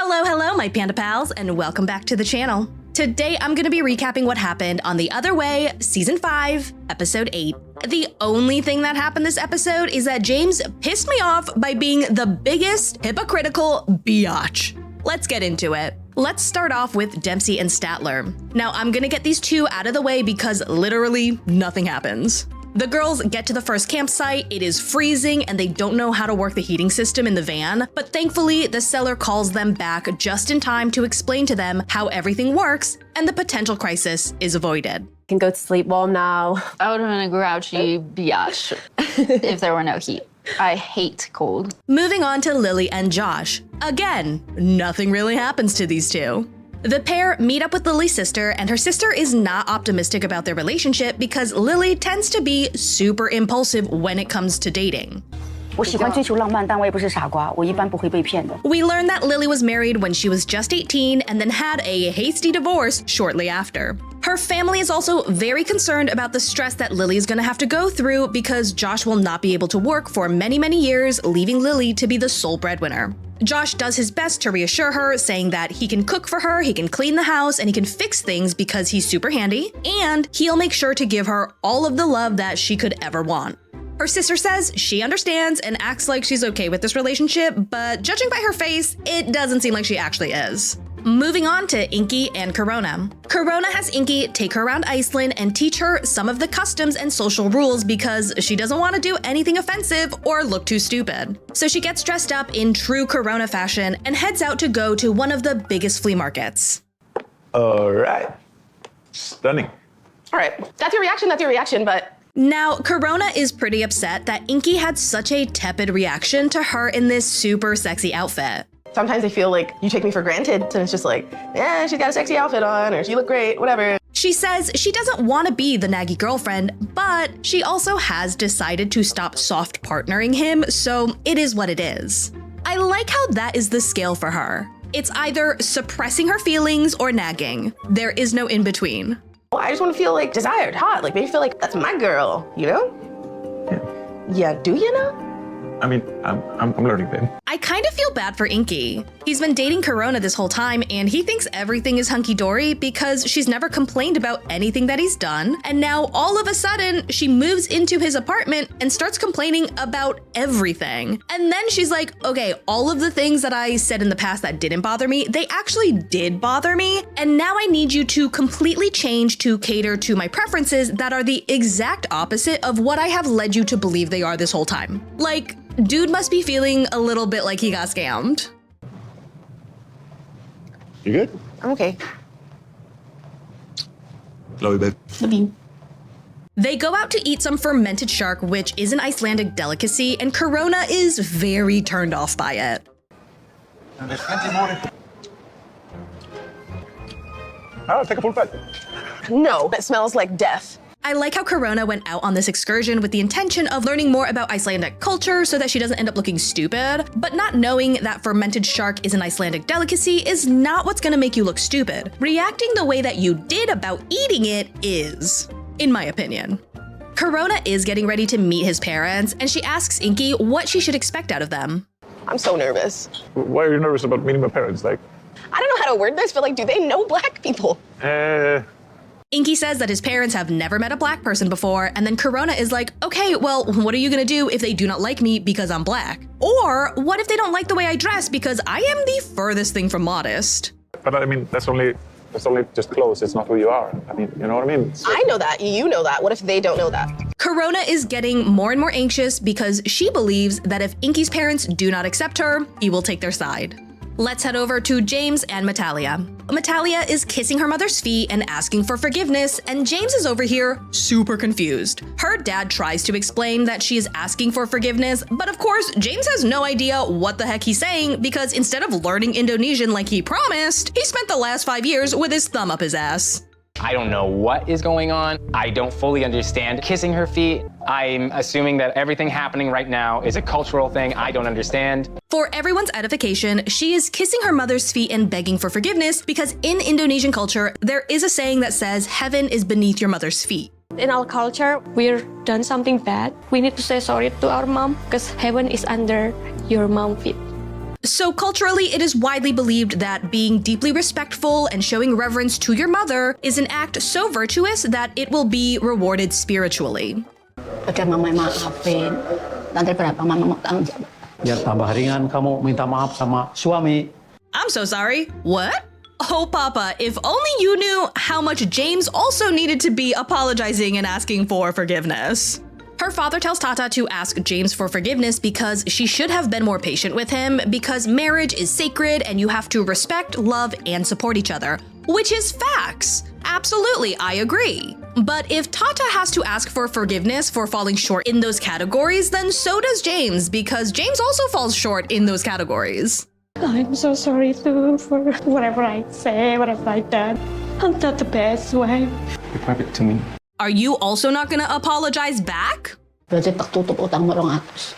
Hello, my Panda pals, and welcome back to the channel. Today, I'm going to be recapping what happened on The Other Way, Season 5, Episode 8. The only thing that happened this episode is that James pissed me off by being the biggest hypocritical biatch. Let's get into it. Let's start off with Dempsey and Statler. Now, I'm gonna get these two out of the way because literally nothing happens. The girls get to the first campsite, it is freezing, and they don't know how to work the heating system in the van, but thankfully, the seller calls them back just in time to explain to them how everything works, and the potential crisis is avoided. Can go to sleep warm now. I would have been a grouchy biatch if there were no heat. I hate cold. Moving on to Lily and Josh. Again, nothing really happens to these two. The pair meet up with Lily's sister, and her sister is not optimistic about their relationship because Lily tends to be super impulsive when it comes to dating. We learn that Lily was married when she was just 18 and then had a hasty divorce shortly after. Her family is also very concerned about the stress that Lily is going to have to go through because Josh will not be able to work for many, many years, leaving Lily to be the sole breadwinner. Josh does his best to reassure her, saying that he can cook for her, he can clean the house, and he can fix things because he's super handy, and he'll make sure to give her all of the love that she could ever want. Her sister says she understands and acts like she's okay with this relationship, but judging by her face, it doesn't seem like she actually is. Moving on to Ingy and Corona. Corona has Ingy take her around Iceland and teach her some of the customs and social rules because she doesn't want to do anything offensive or look too stupid. So she gets dressed up in true Corona fashion and heads out to go to one of the biggest flea markets. All right. Stunning. All right, that's your reaction, but... Now, Corona is pretty upset that Ingy had such a tepid reaction to her in this super sexy outfit. Sometimes I feel like you take me for granted, and it's just like, yeah, she's got a sexy outfit on, or she look great, whatever. She says she doesn't want to be the naggy girlfriend, but she also has decided to stop soft partnering him, so it is what it is. I like how that is the scale for her. It's either suppressing her feelings or nagging. There is no in between. I just want to feel like desired, hot, like maybe feel like that's my girl, you know? Yeah, do you know? I mean, I'm learning, babe. I kind of feel bad for Ingy. He's been dating Corona this whole time, and he thinks everything is hunky-dory because she's never complained about anything that he's done, and now all of a sudden, she moves into his apartment and starts complaining about everything. And then she's like, okay, all of the things that I said in the past that didn't bother me, they actually did bother me, and now I need you to completely change to cater to my preferences that are the exact opposite of what I have led you to believe they are this whole time. Like, dude must be feeling a little bit like he got scammed. You good? I'm okay. Love you, babe. Love you. They go out to eat some fermented shark, which is an Icelandic delicacy, and Corona is very turned off by it. I'll take a full bite. No, it smells like death. I like how Corona went out on this excursion with the intention of learning more about Icelandic culture so that she doesn't end up looking stupid, but not knowing that fermented shark is an Icelandic delicacy is not what's gonna make you look stupid. Reacting the way that you did about eating it is, in my opinion. Corona is getting ready to meet his parents, and she asks Ingy what she should expect out of them. I'm so nervous. Why are you nervous about meeting my parents? Like, I don't know how to word this, but like, do they know black people? Ingy says that his parents have never met a black person before, and then Corona is like, okay, well, what are you gonna do if they do not like me because I'm black? Or what if they don't like the way I dress because I am the furthest thing from modest? But I mean, that's only just clothes. It's not who you are. I mean, you know what I mean? I know that, you know that. What if they don't know that? Corona is getting more and more anxious because she believes that if Ingy's parents do not accept her, he will take their side. Let's head over to James and Meitalia. Meitalia is kissing her mother's feet and asking for forgiveness, and James is over here super confused. Her dad tries to explain that she is asking for forgiveness, but of course, James has no idea what the heck he's saying because instead of learning Indonesian like he promised, he spent the last 5 years with his thumb up his ass. I don't know what is going on. I don't fully understand kissing her feet. I'm assuming that everything happening right now is a cultural thing I don't understand. For everyone's edification, she is kissing her mother's feet and begging for forgiveness because in Indonesian culture, there is a saying that says heaven is beneath your mother's feet. In our culture, we've done something bad. We need to say sorry to our mom because heaven is under your mom's feet. So culturally, it is widely believed that being deeply respectful and showing reverence to your mother is an act so virtuous that it will be rewarded spiritually. Pagka mamay maafin, nanti berapa mama mau tanggung jawab. Biar tambah ringan kamu minta maaf sama suami. I'm so sorry. What? Oh, Papa, if only you knew how much James also needed to be apologizing and asking for forgiveness. Her father tells Tata to ask James for forgiveness because she should have been more patient with him because marriage is sacred and you have to respect, love, and support each other, which is facts. Absolutely, I agree. But if Tata has to ask for forgiveness for falling short in those categories, then so does James because James also falls short in those categories. I'm so sorry too for whatever I say, whatever I done. I'm not the best way. Report it to me. Are you also not gonna apologize back? Berarti tertutup utang mo rong atos.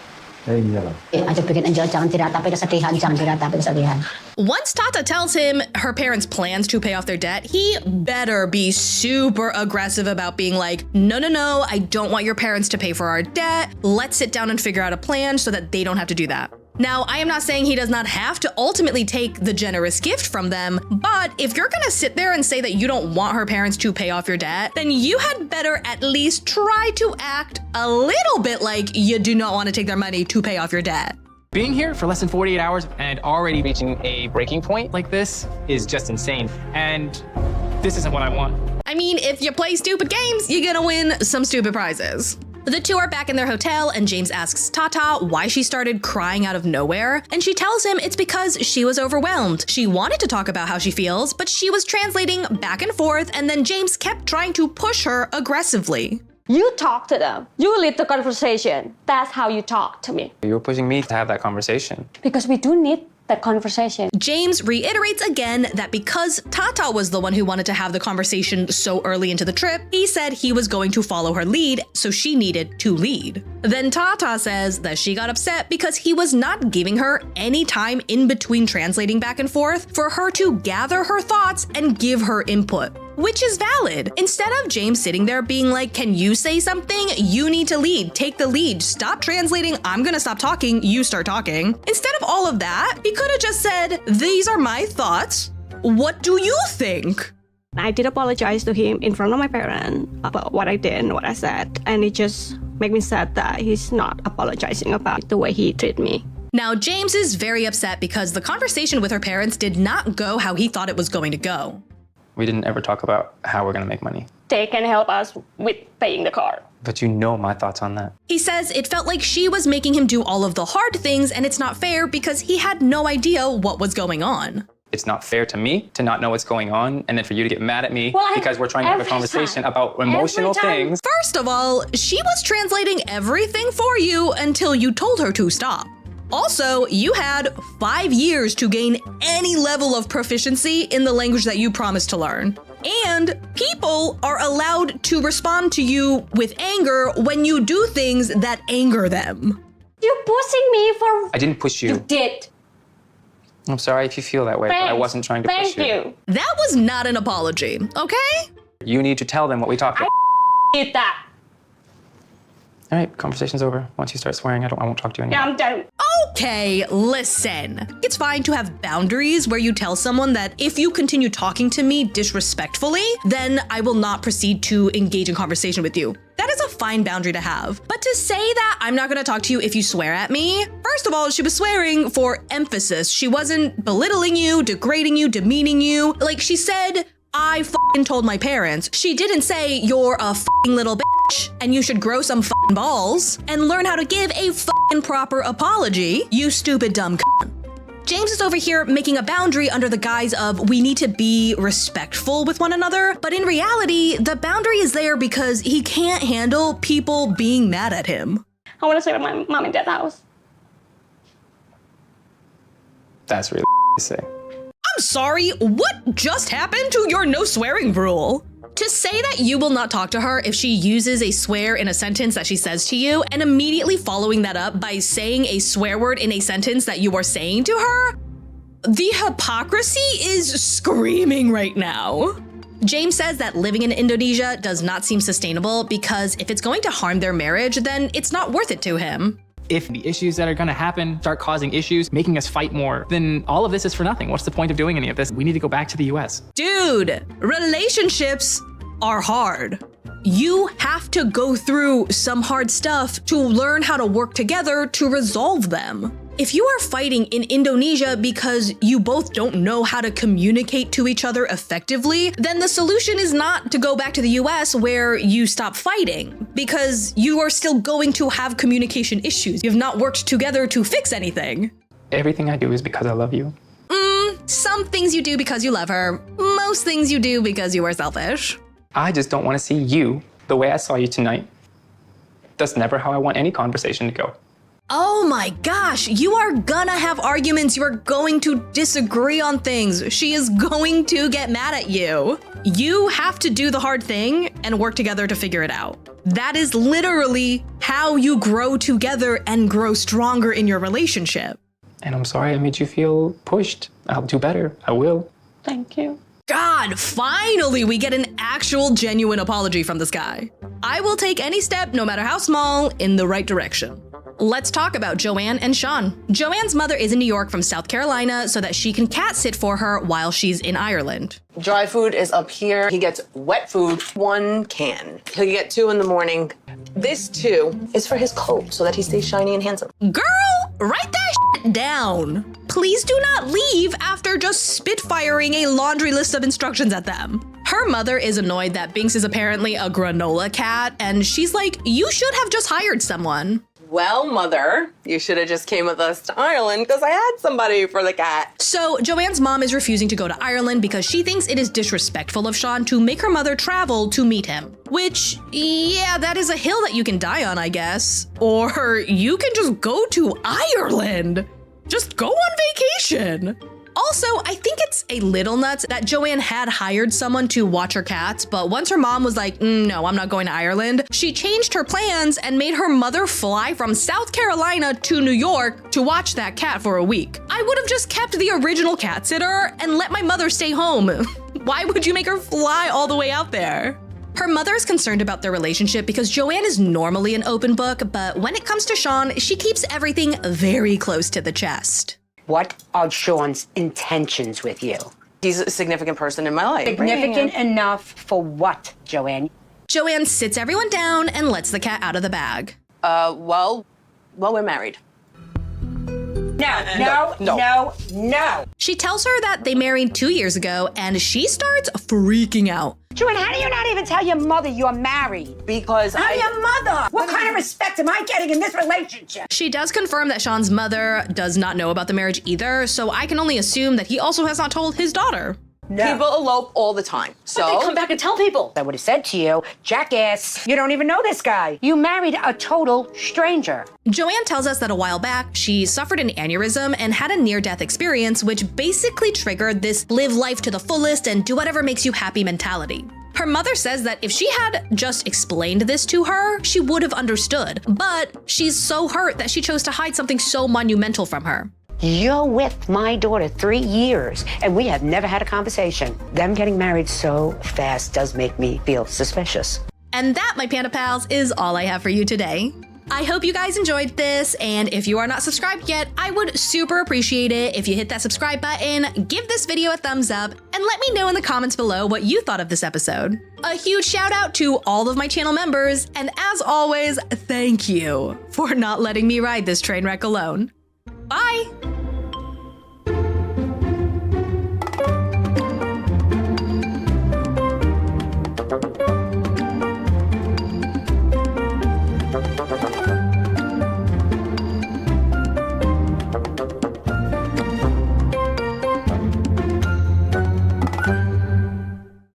Iya lah. Aja bikin enjoy jangan tidak tapi kesedihan, jangan tidak tapi kesedihan. Once Tata tells him her parents' plans to pay off their debt, he better be super aggressive about being like, no, I don't want your parents to pay for our debt. Let's sit down and figure out a plan so that they don't have to do that. Now, I am not saying he does not have to ultimately take the generous gift from them, but if you're gonna sit there and say that you don't want her parents to pay off your debt, then you had better at least try to act a little bit like you do not want to take their money to pay off your debt. Being here for less than 48 hours and already reaching a breaking point like this is just insane. And this isn't what I want. I mean, if you play stupid games, you're gonna win some stupid prizes. The two are back in their hotel, and James asks Tata why she started crying out of nowhere, and she tells him it's because she was overwhelmed. She wanted to talk about how she feels, but she was translating back and forth, and then James kept trying to push her aggressively. You talk to them. You lead the conversation. That's how you talk to me. You were pushing me to have that conversation. Because we do need that conversation. James reiterates again that because Tata was the one who wanted to have the conversation so early into the trip, he said he was going to follow her lead, so she needed to lead. Then Tata says that she got upset because he was not giving her any time in between translating back and forth for her to gather her thoughts and give her input. Which is valid. Instead of James sitting there being like, can you say something? You need to lead. Take the lead. Stop translating. I'm gonna stop talking. You start talking. Instead of all of that, he could have just said, these are my thoughts. What do you think? I did apologize to him in front of my parents about what I did and what I said. And it just made me sad that he's not apologizing about the way he treated me. Now, James is very upset because the conversation with her parents did not go how he thought it was going to go. We didn't ever talk about how we're gonna make money. They can help us with paying the car. But you know my thoughts on that. He says it felt like she was making him do all of the hard things, and it's not fair because he had no idea what was going on. It's not fair to me to not know what's going on and then for you to get mad at me because we're trying to have a conversation about emotional things. First of all, she was translating everything for you until you told her to stop. Also, you had 5 years to gain any level of proficiency in the language that you promised to learn. And people are allowed to respond to you with anger when you do things that anger them. You're pushing me for... I didn't push you. You did. I'm sorry if you feel that way, but I wasn't trying to push you. Thank you. That was not an apology, okay? You need to tell them what we talked about. Did that. All right, conversation's over. Once you start swearing, I won't talk to you anymore. Yeah, I'm done. Okay, listen. It's fine to have boundaries where you tell someone that if you continue talking to me disrespectfully, then I will not proceed to engage in conversation with you. That is a fine boundary to have. But to say that I'm not gonna talk to you if you swear at me, first of all, she was swearing for emphasis. She wasn't belittling you, degrading you, demeaning you. Like she said, I f***ing told my parents. She didn't say you're a f***ing little bitch and you should grow some f***ing balls and learn how to give a f***ing proper apology, you stupid dumb c***. James is over here making a boundary under the guise of we need to be respectful with one another, but in reality, the boundary is there because he can't handle people being mad at him. I want to stay at my mom and dad's house. That's really to say. I'm sorry, what just happened to your no swearing rule? To say that you will not talk to her if she uses a swear in a sentence that she says to you, and immediately following that up by saying a swear word in a sentence that you are saying to her, the hypocrisy is screaming right now. James says that living in Indonesia does not seem sustainable because if it's going to harm their marriage, then it's not worth it to him. If the issues that are gonna happen start causing issues, making us fight more, then all of this is for nothing. What's the point of doing any of this? We need to go back to the US. Dude, relationships are hard. You have to go through some hard stuff to learn how to work together to resolve them. If you are fighting in Indonesia because you both don't know how to communicate to each other effectively, then the solution is not to go back to the US where you stop fighting, because you are still going to have communication issues. You've not worked together to fix anything. Everything I do is because I love you. Some things you do because you love her. Most things you do because you are selfish. I just don't want to see you the way I saw you tonight. That's never how I want any conversation to go. Oh my gosh, you are gonna have arguments. You are going to disagree on things. She is going to get mad at you. You have to do the hard thing and work together to figure it out. That is literally how you grow together and grow stronger in your relationship. And I'm sorry I made you feel pushed. I'll do better. I will. Thank you. God, finally we get an actual genuine apology from this guy. I will take any step, no matter how small, in the right direction. Let's talk about Joanne and Sean. Joanne's mother is in New York from South Carolina so that she can cat sit for her while she's in Ireland. Dry food is up here. He gets wet food, 1 can. He'll get 2 in the morning. This 2 is for his coat so that he stays shiny and handsome. Girl, write that shit down. Please do not leave after just spitfiring a laundry list of instructions at them. Her mother is annoyed that Binks is apparently a granola cat, and she's like, you should have just hired someone. Well, mother, you should have just came with us to Ireland because I had somebody for the cat. So Joanne's mom is refusing to go to Ireland because she thinks it is disrespectful of Sean to make her mother travel to meet him. Which, yeah, that is a hill that you can die on, I guess. Or you can just go to Ireland. Just go on vacation. Also, I think it's a little nuts that Joanne had hired someone to watch her cats, but once her mom was like, no, I'm not going to Ireland, she changed her plans and made her mother fly from South Carolina to New York to watch that cat for a week. I would have just kept the original cat sitter and let my mother stay home. Why would you make her fly all the way out there? Her mother is concerned about their relationship because Joanne is normally an open book, but when it comes to Sean, she keeps everything very close to the chest. What are Sean's intentions with you? He's a significant person in my life. Significant enough for what, Joanne? Joanne sits everyone down and lets the cat out of the bag. Well, we're married. No. She tells her that they married 2 years ago, and she starts freaking out. Joanne, how do you not even tell your mother you're married? Because I'm your mother! What kind of respect am I getting in this relationship? She does confirm that Sean's mother does not know about the marriage either, so I can only assume that he also has not told his daughter. No. People elope all the time. So But they come back and tell people. I would have said to you, jackass, you don't even know this guy. You married a total stranger. Joanne tells us that a while back, she suffered an aneurysm and had a near-death experience, which basically triggered this live life to the fullest and do whatever makes you happy mentality. Her mother says that if she had just explained this to her, she would have understood, but she's so hurt that she chose to hide something so monumental from her. You're with my daughter 3 years, and we have never had a conversation. Them getting married so fast does make me feel suspicious. And that, my Panda Pals, is all I have for you today. I hope you guys enjoyed this, and if you are not subscribed yet, I would super appreciate it if you hit that subscribe button, give this video a thumbs up, and let me know in the comments below what you thought of this episode. A huge shout out to all of my channel members, and as always, thank you for not letting me ride this train wreck alone. Bye!